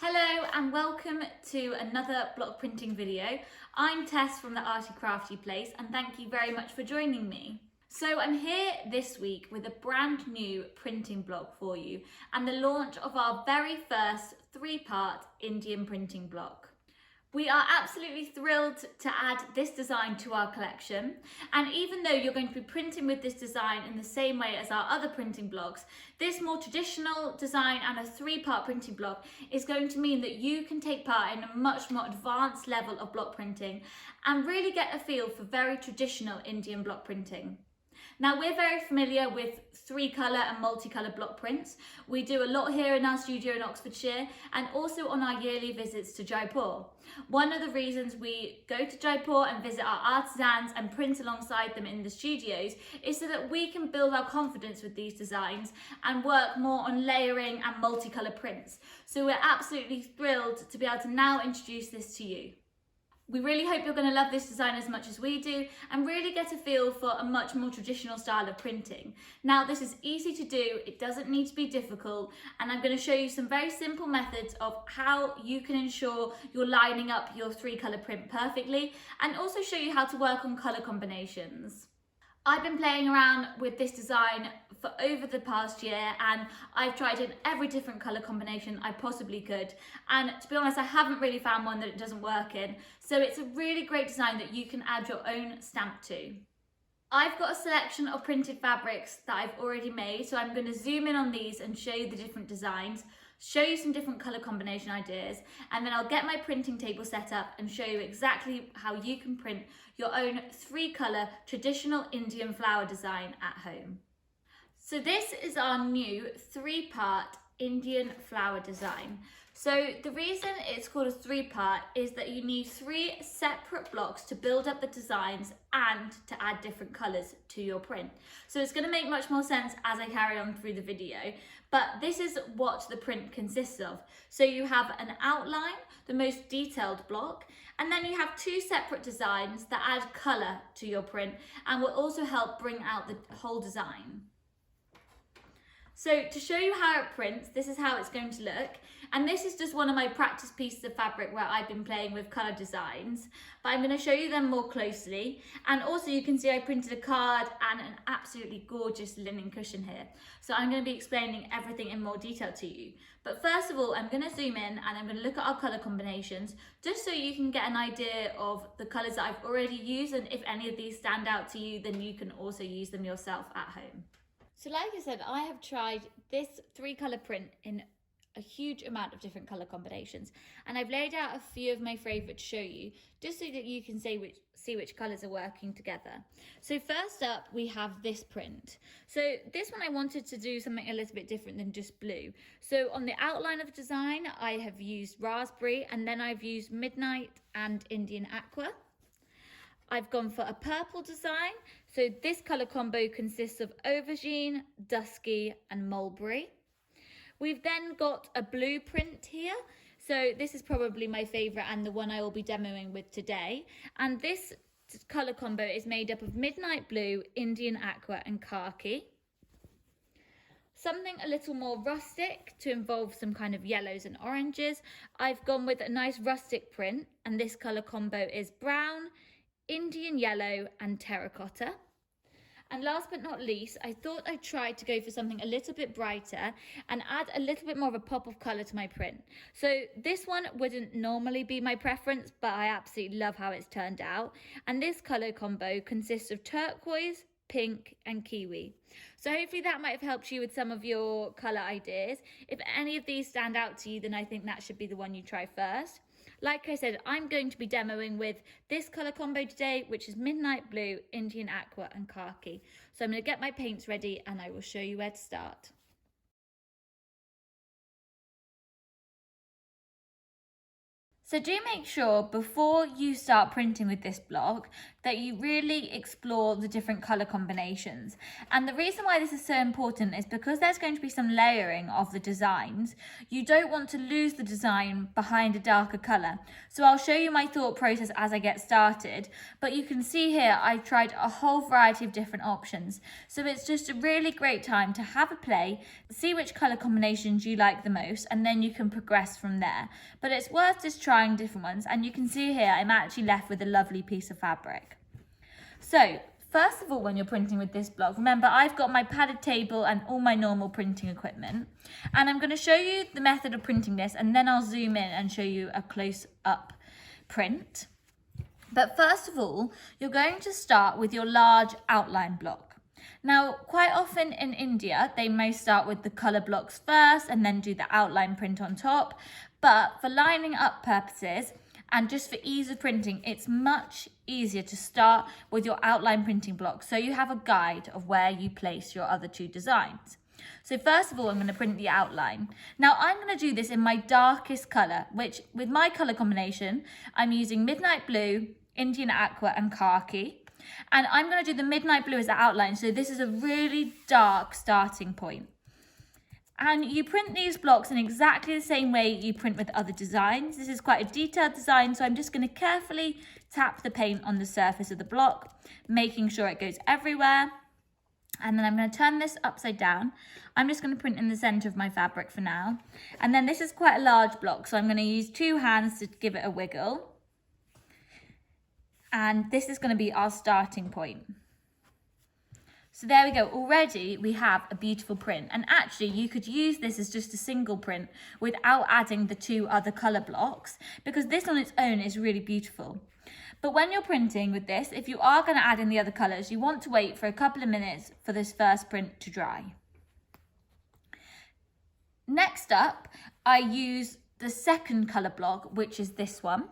Hello and welcome to another block printing video. I'm Tess from the Arty Crafty Place and thank you very much for joining me. So I'm here this week with a brand new printing block for you and the launch of our very first 3-part Indian printing block. We are absolutely thrilled to add this design to our collection, and even though you're going to be printing with this design in the same way as our other printing blocks, this more traditional design and a 3-part printing block is going to mean that you can take part in a much more advanced level of block printing and really get a feel for very traditional Indian block printing. Now, we're very familiar with 3-colour and multicolour block prints. We do a lot here in our studio in Oxfordshire and also on our yearly visits to Jaipur. One of the reasons we go to Jaipur and visit our artisans and print alongside them in the studios is so that we can build our confidence with these designs and work more on layering and multicolour prints. So we're absolutely thrilled to be able to now introduce this to you. We really hope you're going to love this design as much as we do and really get a feel for a much more traditional style of printing. Now, this is easy to do, it doesn't need to be difficult, and I'm going to show you some very simple methods of how you can ensure you're lining up your 3-colour print perfectly and also show you how to work on colour combinations. I've been playing around with this design for over the past year and I've tried in every different colour combination I possibly could, and to be honest I haven't really found one that it doesn't work in, so it's a really great design that you can add your own stamp to. I've got a selection of printed fabrics that I've already made, so I'm going to zoom in on these and show you the different designs, show you some different colour combination ideas, and then I'll get my printing table set up and show you exactly how you can print your own 3-colour traditional Indian flower design at home. So this is our new 3-part Indian flower design. So the reason it's called a 3-part is that you need 3 separate blocks to build up the designs and to add different colours to your print. So it's going to make much more sense as I carry on through the video, but this is what the print consists of. So you have an outline, the most detailed block, and then you have 2 separate designs that add colour to your print and will also help bring out the whole design. So to show you how it prints, this is how it's going to look. And this is just one of my practice pieces of fabric where I've been playing with colour designs. But I'm going to show you them more closely. And also you can see I printed a card and an absolutely gorgeous linen cushion here. So I'm going to be explaining everything in more detail to you. But first of all, I'm going to zoom in and I'm going to look at our colour combinations just so you can get an idea of the colours that I've already used, and if any of these stand out to you, then you can also use them yourself at home. So like I said, I have tried this 3-colour print in a huge amount of different colour combinations, and I've laid out a few of my favourites to show you, just so that you can see which colours are working together. So first up, we have this print. So this one I wanted to do something a little bit different than just blue. So on the outline of the design, I have used raspberry, and then I've used midnight and Indian aqua. I've gone for a purple design. So this colour combo consists of aubergine, dusky and mulberry. We've then got a blue print here. So this is probably my favourite and the one I will be demoing with today. And this colour combo is made up of midnight blue, Indian aqua and khaki. Something a little more rustic to involve some kind of yellows and oranges. I've gone with a nice rustic print, and this colour combo is brown, Indian yellow and terracotta. And last but not least, I thought I'd try to go for something a little bit brighter and add a little bit more of a pop of colour to my print. So this one wouldn't normally be my preference, but I absolutely love how it's turned out. And this colour combo consists of turquoise, pink and kiwi. So hopefully that might have helped you with some of your colour ideas. If any of these stand out to you, then I think that should be the one you try first. Like I said, I'm going to be demoing with this colour combo today, which is midnight blue, Indian aqua and khaki. So I'm going to get my paints ready and I will show you where to start. So do make sure before you start printing with this block that you really explore the different colour combinations. And the reason why this is so important is because there's going to be some layering of the designs. You don't want to lose the design behind a darker colour. So I'll show you my thought process as I get started, but you can see here I've tried a whole variety of different options. So it's just a really great time to have a play, see which colour combinations you like the most, and then you can progress from there. But it's worth just trying different ones, and you can see here I'm actually left with a lovely piece of fabric. So first of all, when you're printing with this block, remember I've got my padded table and all my normal printing equipment, and I'm going to show you the method of printing this, and then I'll zoom in and show you a close-up print. But first of all, you're going to start with your large outline block. Now, quite often in India, they may start with the colour blocks first and then do the outline print on top. But for lining up purposes and just for ease of printing, it's much easier to start with your outline printing block, so you have a guide of where you place your other two designs. So first of all, I'm going to print the outline. Now I'm going to do this in my darkest colour, which with my colour combination, I'm using midnight blue, Indian aqua and khaki. And I'm going to do the midnight blue as the outline, so this is a really dark starting point. And you print these blocks in exactly the same way you print with other designs. This is quite a detailed design, so I'm just going to carefully tap the paint on the surface of the block, making sure it goes everywhere. And then I'm going to turn this upside down. I'm just going to print in the centre of my fabric for now. And then this is quite a large block, so I'm going to use two hands to give it a wiggle. And this is going to be our starting point. So there we go, already we have a beautiful print, and actually you could use this as just a single print without adding the two other colour blocks, because this on its own is really beautiful. But when you're printing with this, if you are going to add in the other colours, you want to wait for a couple of minutes for this first print to dry. Next up, I use the second colour block, which is this one.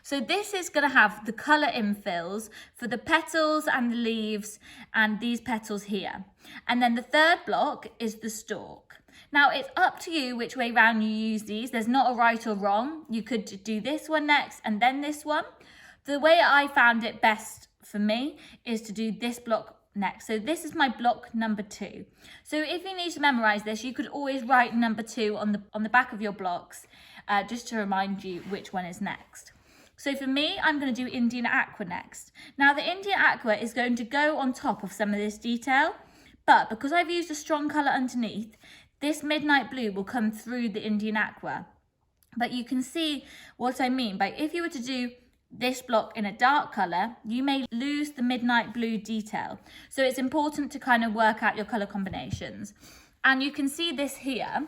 So this is going to have the colour infills for the petals and the leaves and these petals here. And then the third block is the stalk. Now it's up to you which way round you use these. There's not a right or wrong. You could do this one next and then this one. The way I found it best for me is to do this block next. So this is my block number 2. So if you need to memorise this, you could always write number 2 on the back of your blocks just to remind you which one is next. So for me, I'm going to do Indian Aqua next. Now the Indian Aqua is going to go on top of some of this detail, but because I've used a strong colour underneath, this midnight blue will come through the Indian Aqua. But you can see what I mean by if you were to do this block in a dark colour, you may lose the midnight blue detail. So it's important to kind of work out your colour combinations. And you can see this here,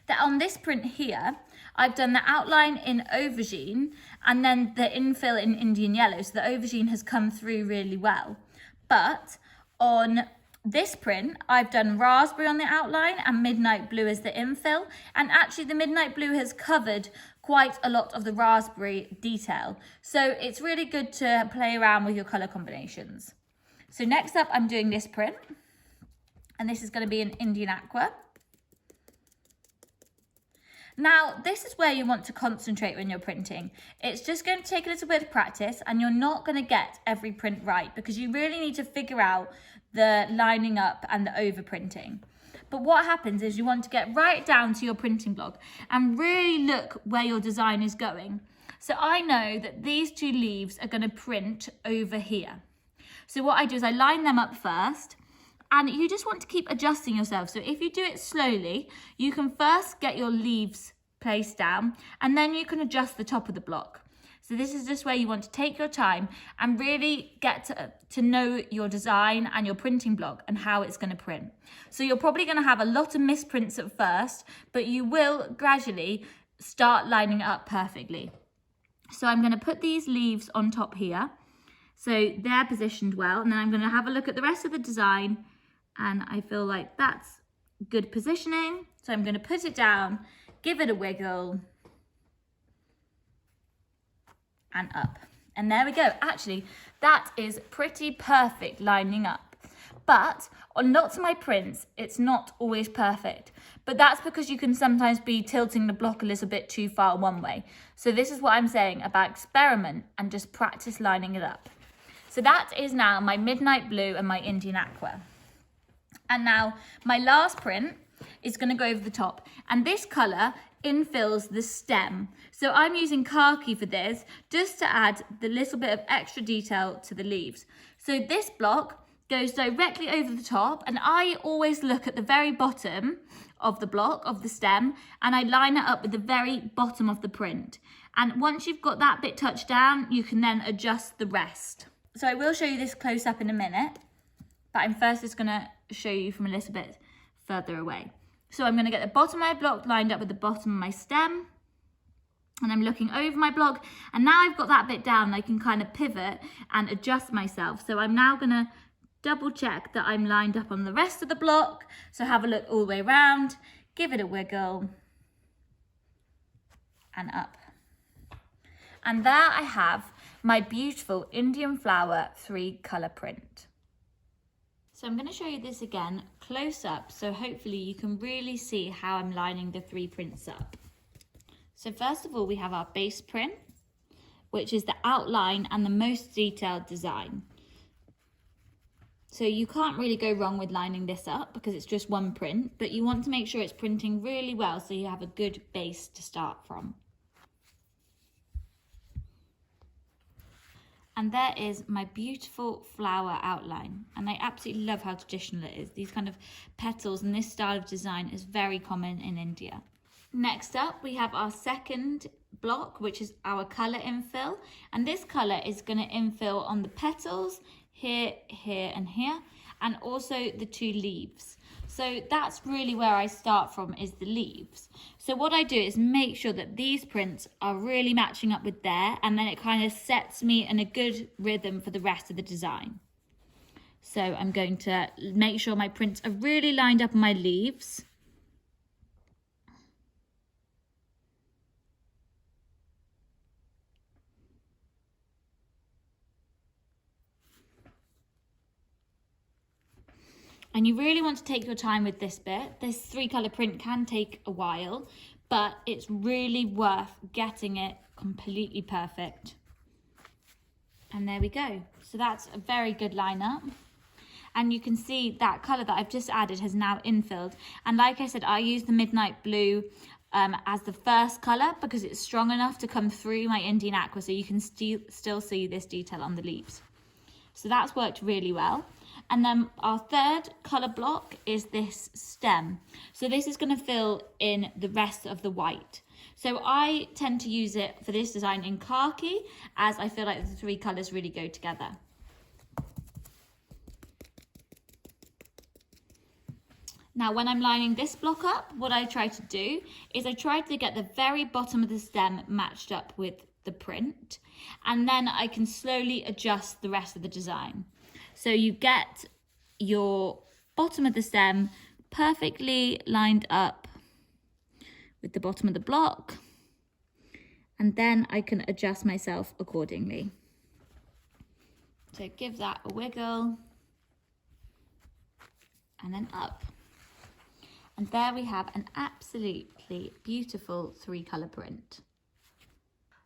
that on this print here, I've done the outline in aubergine and then the infill in Indian yellow. So the aubergine has come through really well. But on this print, I've done raspberry on the outline and midnight blue as the infill. And actually the midnight blue has covered quite a lot of the raspberry detail. So it's really good to play around with your colour combinations. So next up, I'm doing this print. And this is going to be an Indian Aqua. Now, this is where you want to concentrate when you're printing. It's just going to take a little bit of practice and you're not going to get every print right because you really need to figure out the lining up and the overprinting. But what happens is you want to get right down to your printing block and really look where your design is going. So I know that these two leaves are going to print over here. So what I do is I line them up first. And you just want to keep adjusting yourself. So if you do it slowly, you can first get your leaves placed down and then you can adjust the top of the block. So this is just where you want to take your time and really get to know your design and your printing block and how it's going to print. So you're probably going to have a lot of misprints at first, but you will gradually start lining it up perfectly. So I'm going to put these leaves on top here. So they're positioned well. And then I'm going to have a look at the rest of the design. And I feel like that's good positioning. So I'm going to put it down, give it a wiggle, and up. And there we go. Actually, that is pretty perfect lining up. But on lots of my prints, it's not always perfect. But that's because you can sometimes be tilting the block a little bit too far one way. So this is what I'm saying about experiment and just practice lining it up. So that is now my Midnight Blue and my Indian Aqua. And now my last print is going to go over the top. And this colour infills the stem. So I'm using khaki for this just to add the little bit of extra detail to the leaves. So this block goes directly over the top, and I always look at the very bottom of the block, of the stem, and I line it up with the very bottom of the print. And once you've got that bit touched down, you can then adjust the rest. So I will show you this close up in a minute, but I'm first just gonna show you from a little bit further away. So I'm gonna get the bottom of my block lined up with the bottom of my stem, and I'm looking over my block, and now I've got that bit down, I can kind of pivot and adjust myself. So I'm now gonna double check that I'm lined up on the rest of the block. So have a look all the way around, give it a wiggle, and up. And there I have my beautiful Indian flower 3-colour print. So I'm going to show you this again close up, so hopefully you can really see how I'm lining the 3 prints up. So first of all, we have our base print, which is the outline and the most detailed design. So you can't really go wrong with lining this up because it's just one print, but you want to make sure it's printing really well so you have a good base to start from. And there is my beautiful flower outline. And I absolutely love how traditional it is. These kind of petals and this style of design is very common in India. Next up, we have our second block, which is our colour infill. And this colour is going to infill on the petals, here, here and here, and also the 2 leaves. So that's really where I start from, is the leaves. So what I do is make sure that these prints are really matching up with there, and then it kind of sets me in a good rhythm for the rest of the design. So I'm going to make sure my prints are really lined up on my leaves. And you really want to take your time with this bit. This 3-colour print can take a while, but it's really worth getting it completely perfect. And there we go. So that's a very good lineup. And you can see that colour that I've just added has now infilled. And like I said, I use the Midnight Blue as the first colour because it's strong enough to come through my Indian Aqua, so you can still see this detail on the leaves. So that's worked really well. And then our third colour block is this stem. So this is going to fill in the rest of the white. So I tend to use it for this design in khaki, as I feel like the 3 colours really go together. Now, when I'm lining this block up, what I try to do is I try to get the very bottom of the stem matched up with the print, and then I can slowly adjust the rest of the design. So you get your bottom of the stem perfectly lined up with the bottom of the block, and then I can adjust myself accordingly. So give that a wiggle, and then up. And there we have an absolutely beautiful 3-colour print.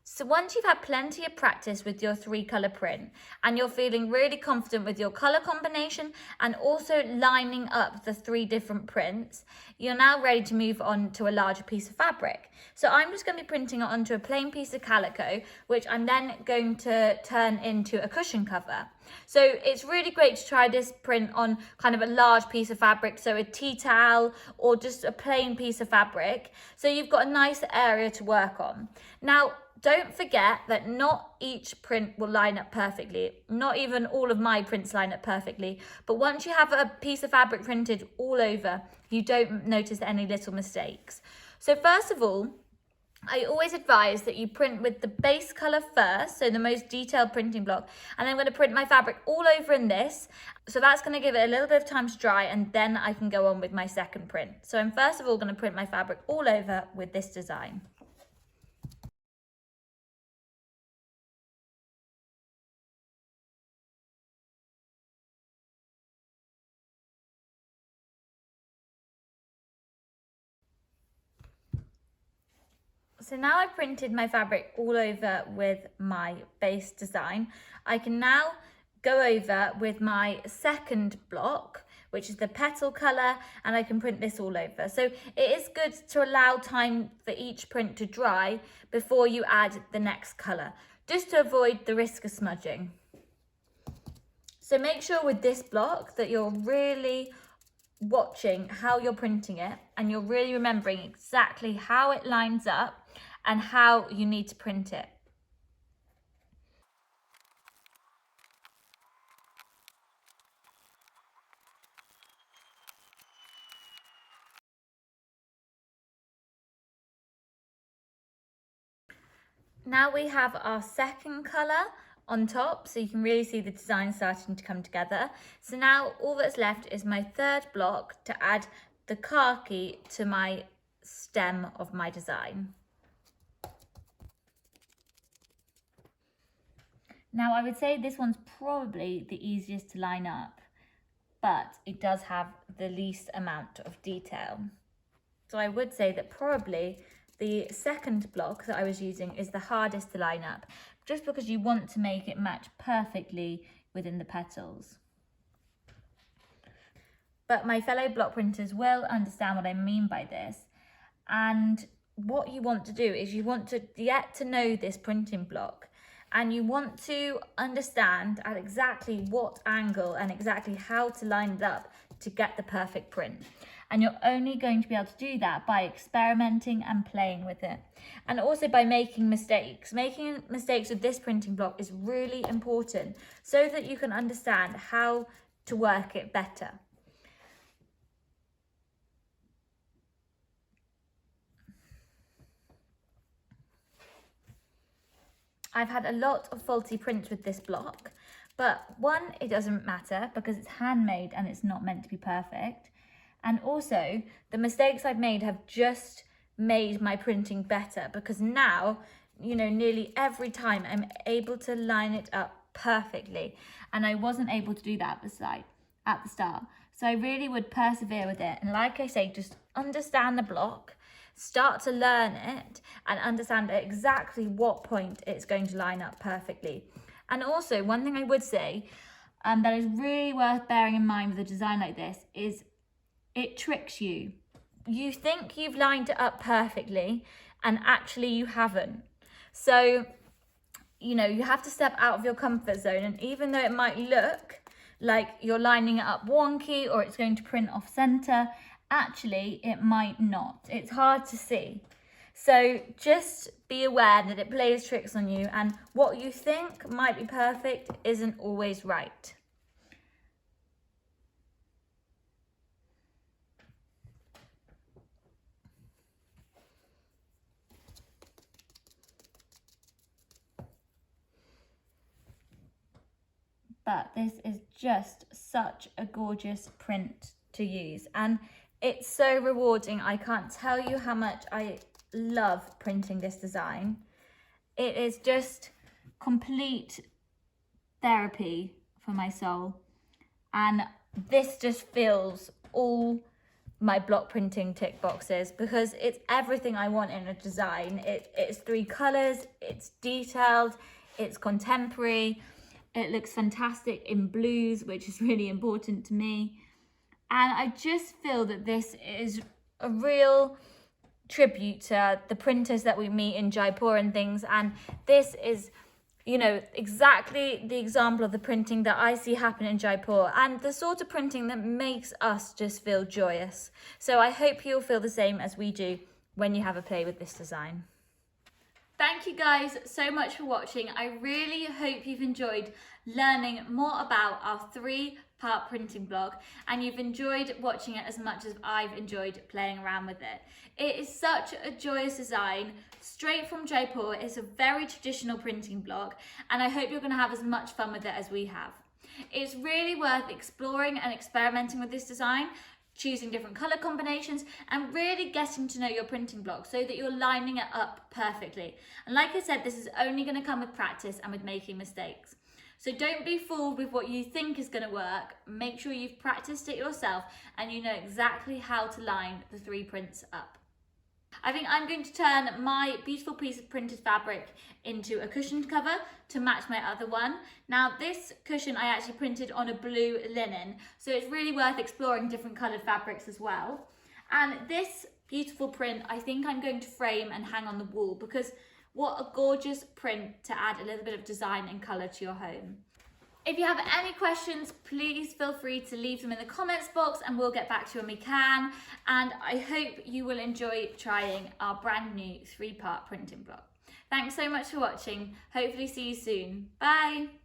So once you've had plenty of practice with your 3-colour print and you're feeling really confident with your colour combination and also lining up the 3 different prints, you're now ready to move on to a larger piece of fabric. So I'm just going to be printing it onto a plain piece of calico, which I'm then going to turn into a cushion cover. So it's really great to try this print on kind of a large piece of fabric, so a tea towel or just a plain piece of fabric, so you've got a nice area to work on. Now, don't forget that not each print will line up perfectly. Not even all of my prints line up perfectly. But once you have a piece of fabric printed all over, you don't notice any little mistakes. So first of all, I always advise that you print with the base colour first, so the most detailed printing block, and I'm going to print my fabric all over in this. So that's going to give it a little bit of time to dry, and then I can go on with my second print. So I'm first of all going to print my fabric all over with this design. So now I've printed my fabric all over with my base design. I can now go over with my second block, which is the petal colour, and I can print this all over. So it is good to allow time for each print to dry before you add the next colour, just to avoid the risk of smudging. So make sure with this block that you're really watching how you're printing it, and you're really remembering exactly how it lines up and how you need to print it. Now we have our second colour on top, so you can really see the design starting to come together. So now all that's left is my third block to add the khaki to my stem of my design. Now I would say this one's probably the easiest to line up, but it does have the least amount of detail. So I would say that probably the second block that I was using is the hardest to line up, just because you want to make it match perfectly within the petals. But my fellow block printers will understand what I mean by this. And what you want to do is you want to get to know this printing block, and you want to understand at exactly what angle and exactly how to line it up to get the perfect print. And you're only going to be able to do that by experimenting and playing with it. And also by making mistakes. Making mistakes with this printing block is really important so that you can understand how to work it better. I've had a lot of faulty prints with this block, but one, it doesn't matter because it's handmade and it's not meant to be perfect. And also, the mistakes I've made have just made my printing better, because now, you know, nearly every time I'm able to line it up perfectly. And I wasn't able to do that at the start. So I really would persevere with it. And like I say, just understand the block, start to learn it, and understand at exactly what point it's going to line up perfectly. And also, one thing I would say that is really worth bearing in mind with a design like this is it tricks you. You think you've lined it up perfectly, and actually you haven't. So, you know, you have to step out of your comfort zone, and even though it might look like you're lining it up wonky or it's going to print off center, actually it might not. It's hard to see. So just be aware that it plays tricks on you, and what you think might be perfect isn't always right. But this is just such a gorgeous print to use, and it's so rewarding. I can't tell you how much I love printing this design. It is just complete therapy for my soul, and this just fills all my block printing tick boxes because it's everything I want in a design. It's 3 colours, it's detailed, it's contemporary. It looks fantastic in blues, which is really important to me. And I just feel that this is a real tribute to the printers that we meet in Jaipur and things. And this is, you know, exactly the example of the printing that I see happen in Jaipur, and the sort of printing that makes us just feel joyous. So I hope you'll feel the same as we do when you have a play with this design. Thank you guys so much for watching. I really hope you've enjoyed learning more about our 3-part printing blog, and you've enjoyed watching it as much as I've enjoyed playing around with it. It is such a joyous design, straight from Jaipur. It's a very traditional printing blog, and I hope you're going to have as much fun with it as we have. It's really worth exploring and experimenting with this design, choosing different colour combinations, and really getting to know your printing block so that you're lining it up perfectly. And like I said, this is only going to come with practice and with making mistakes. So don't be fooled with what you think is going to work. Make sure you've practiced it yourself and you know exactly how to line the 3 prints up. I think I'm going to turn my beautiful piece of printed fabric into a cushioned cover to match my other one. Now this cushion I actually printed on a blue linen, so it's really worth exploring different coloured fabrics as well. And this beautiful print I think I'm going to frame and hang on the wall, because what a gorgeous print to add a little bit of design and colour to your home. If you have any questions, please feel free to leave them in the comments box and we'll get back to you when we can. And I hope you will enjoy trying our brand new 3-part printing block. Thanks so much for watching. Hopefully see you soon. Bye.